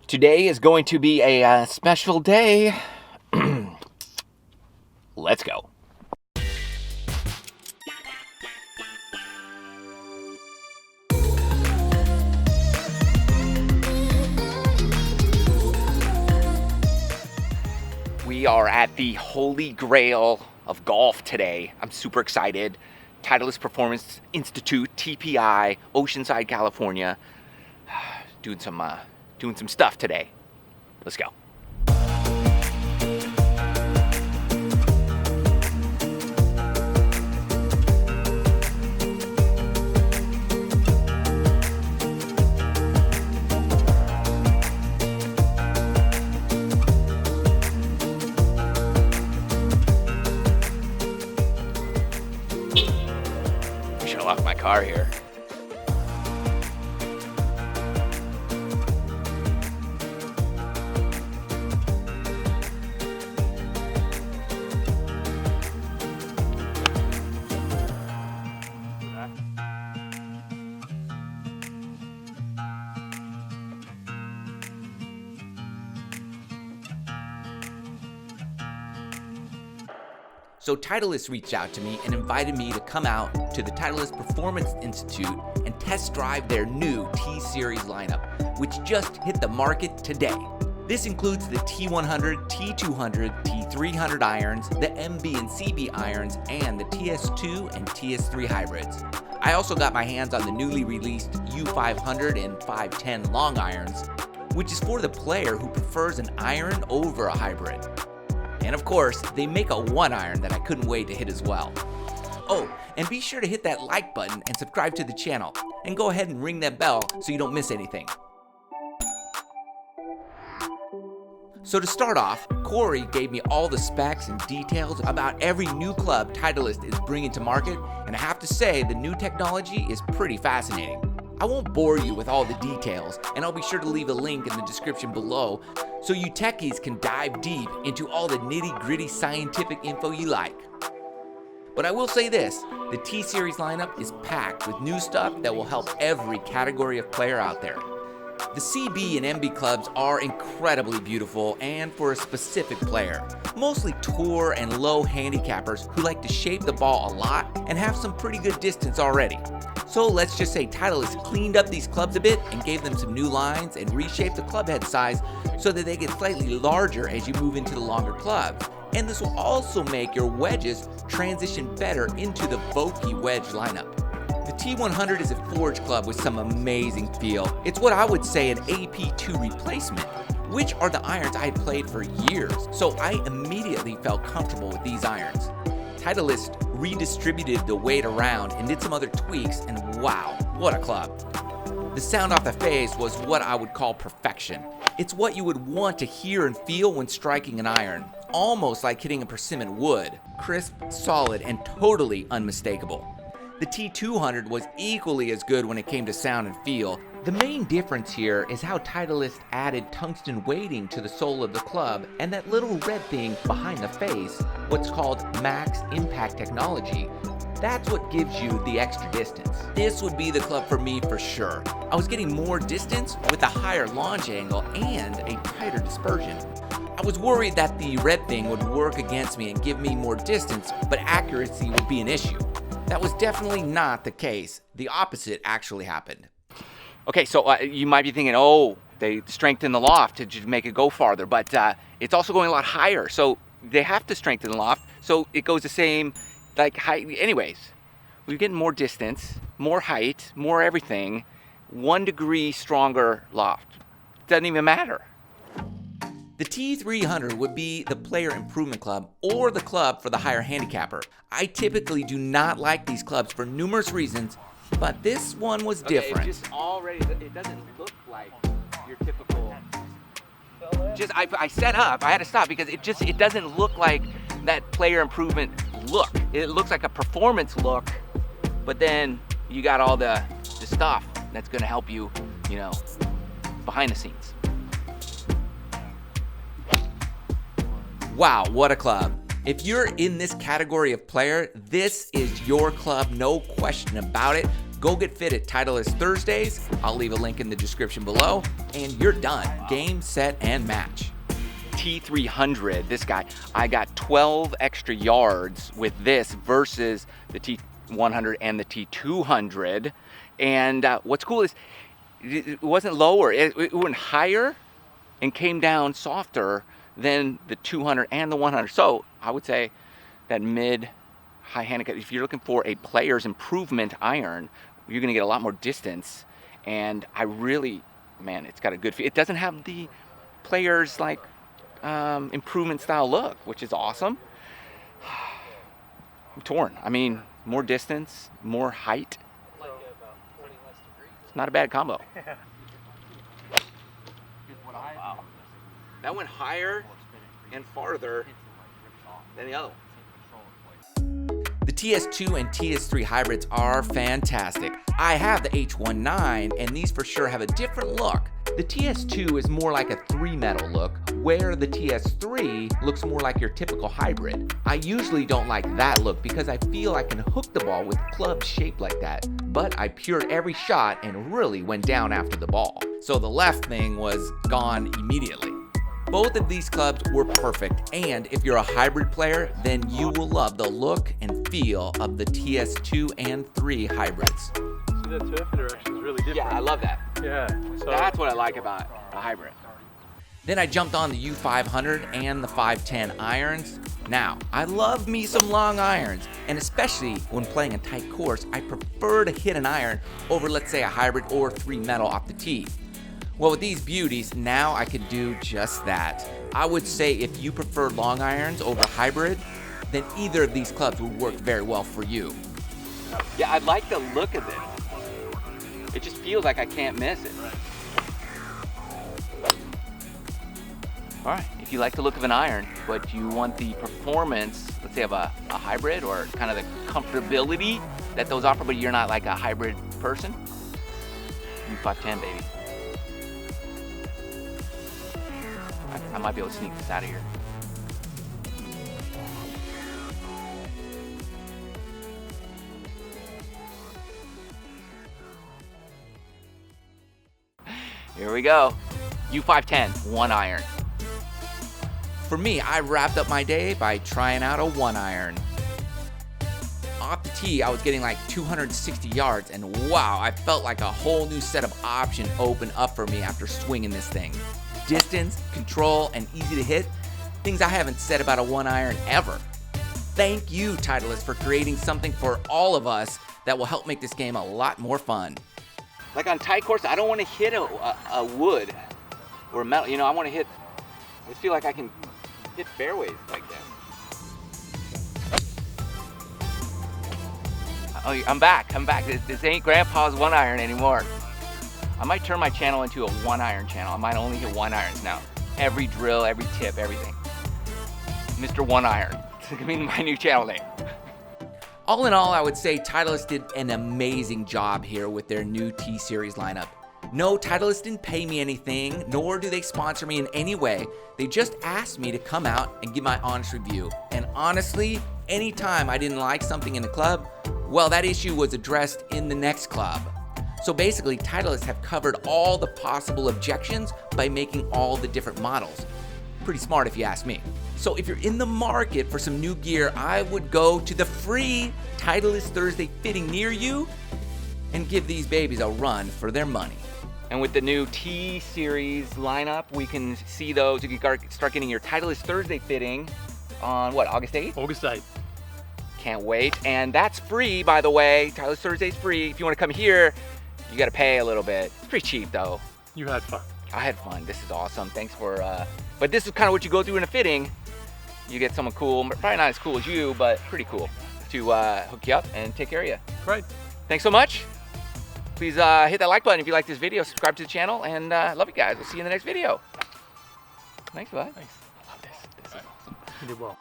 Today is going to be a special day. Let's go. We are at the holy grail of golf today. I'm super excited. Titleist Performance Institute, TPI, Oceanside, California. Doing some stuff today. Let's go. I should have left my car here. So Titleist reached out to me and invited me to come out to the Titleist Performance Institute and test drive their new T-Series lineup, which just hit the market today. This includes the T100, T200, T300 irons, the MB and CB irons, and the TS2 and TS3 Hybrids. I also got my hands on the newly released U500 and U510 long irons, which is for the player who prefers an iron over a hybrid. And of course, they make a one iron that I couldn't wait to hit as well. Oh, and be sure to hit that like button and subscribe to the channel, and go ahead and ring that bell so you don't miss anything. So to start off, Corey gave me all the specs and details about every new club Titleist is bringing to market, and I have to say the new technology is pretty fascinating. I won't bore you with all the details, and I'll be sure to leave a link in the description below so you techies can dive deep into all the nitty-gritty scientific info you like. But I will say this, the T-Series lineup is packed with new stuff that will help every category of player out there. The CB and MB clubs are incredibly beautiful and for a specific player, mostly tour and low handicappers who like to shape the ball a lot and have some pretty good distance already. So let's just say Titleist cleaned up these clubs a bit and gave them some new lines and reshaped the club head size so that they get slightly larger as you move into the longer clubs. And this will also make your wedges transition better into the Vokey wedge lineup. The T100 is a forged club with some amazing feel. It's what I would say an AP2 replacement, which are the irons I had played for years, so I immediately felt comfortable with these irons. Titleist redistributed the weight around and did some other tweaks, and wow, what a club. The sound off the face was what I would call perfection. It's what you would want to hear and feel when striking an iron, almost like hitting a persimmon wood, crisp, solid, and totally unmistakable. The T200 was equally as good when it came to sound and feel. The main difference here is how Titleist added tungsten weighting to the sole of the club and that little red thing behind the face, what's called max impact technology. That's what gives you the extra distance. This would be the club for me for sure. I was getting more distance with a higher launch angle and a tighter dispersion. I was worried that the red thing would work against me and give me more distance, but accuracy would be an issue. That was definitely not the case. The opposite actually happened. Okay, so you might be thinking, oh, they strengthened the loft to make it go farther, but it's also going a lot higher. So they have to strengthen the loft, so it goes the same, like height. Anyways, we're getting more distance, more height, more everything, 1 degree stronger loft. Doesn't even matter. The T300 would be the player improvement club or the club for the higher handicapper. I typically do not like these clubs for numerous reasons, but this one was different. It doesn't look like your typical. I set up, I had to stop because it doesn't look like that player improvement look. It looks like a performance look, but then you got all the stuff that's gonna help you, behind the scenes. Wow, what a club. If you're in this category of player, this is your club, no question about it. Go get fit at Titleist Thursdays. I'll leave a link in the description below, and you're done. Game, set, and match. T300, this guy, I got 12 extra yards with this versus the T100 and the T200. And what's cool is it wasn't lower, it went higher and came down softer than the 200 and the 100. So I would say that mid-high handicap, if you're looking for a player's improvement iron, you're gonna get a lot more distance. And I really, man, it's got a good feel. It doesn't have the player's like improvement style look, which is awesome. I'm torn. I mean, more distance, more height. It's not a bad combo. Wow. That went higher and farther than the other one. The TS2 and TS3 hybrids are fantastic. I have the H19, and these for sure have a different look. The TS2 is more like a 3-metal look, where the TS3 looks more like your typical hybrid. I usually don't like that look because I feel I can hook the ball with clubs shaped like that, but I pured every shot and really went down after the ball. So the left thing was gone immediately. Both of these clubs were perfect, and if you're a hybrid player, then you will love the look and feel of the TS2 and 3 hybrids. See, that turf interaction is really different. Yeah, I love that. Yeah. So that's what I like about a hybrid. Then I jumped on the U500 and the 510 irons. Now, I love me some long irons, and especially when playing a tight course, I prefer to hit an iron over, let's say, a hybrid or 3-metal off the tee. Well, with these beauties, now I could do just that. I would say if you prefer long irons over hybrid, then either of these clubs would work very well for you. Yeah, I like the look of this. It just feels like I can't miss it. All right, if you like the look of an iron, but you want the performance, let's say of a hybrid, or kind of the comfortability that those offer, but you're not like a hybrid person, U510, baby. I might be able to sneak this out of here. Here we go. U510, 1 iron. For me, I wrapped up my day by trying out a 1 iron. Off the tee, I was getting like 260 yards, and wow, I felt like a whole new set of options opened up for me after swinging this thing. Distance, control, and easy to hit, things I haven't said about a 1 iron ever. Thank you, Titleist, for creating something for all of us that will help make this game a lot more fun. Like on tight course, I don't want to hit a wood or a metal. You know, I want to hit, I just feel like I can hit fairways like that. Oh, I'm back. This ain't Grandpa's 1 iron anymore. I might turn my channel into a 1 iron channel. I might only hit 1 irons now. Every drill, every tip, everything. Mr. 1 iron. It's gonna be my new channel name. All in all, I would say Titleist did an amazing job here with their new T-Series lineup. No, Titleist didn't pay me anything, nor do they sponsor me in any way. They just asked me to come out and give my honest review. And honestly, anytime I didn't like something in the club, well, that issue was addressed in the next club. So basically, Titleist have covered all the possible objections by making all the different models. Pretty smart if you ask me. So if you're in the market for some new gear, I would go to the free Titleist Thursday fitting near you and give these babies a run for their money. And with the new T-Series lineup, we can see those. You can start getting your Titleist Thursday fitting on what, August 8th? August 8th. Can't wait. And that's free, by the way. Titleist Thursday's free. If you want to come here, you got to pay a little bit. It's pretty cheap though. You had fun. I had fun. This is awesome. Thanks for, but this is kind of what you go through in a fitting. You get someone cool, probably not as cool as you, but pretty cool to hook you up and take care of you. Great. Thanks so much. Please hit that like button if you like this video, subscribe to the channel, and love you guys. We'll see you in the next video. Thanks, bud. Thanks. I love this. This is awesome. You did well.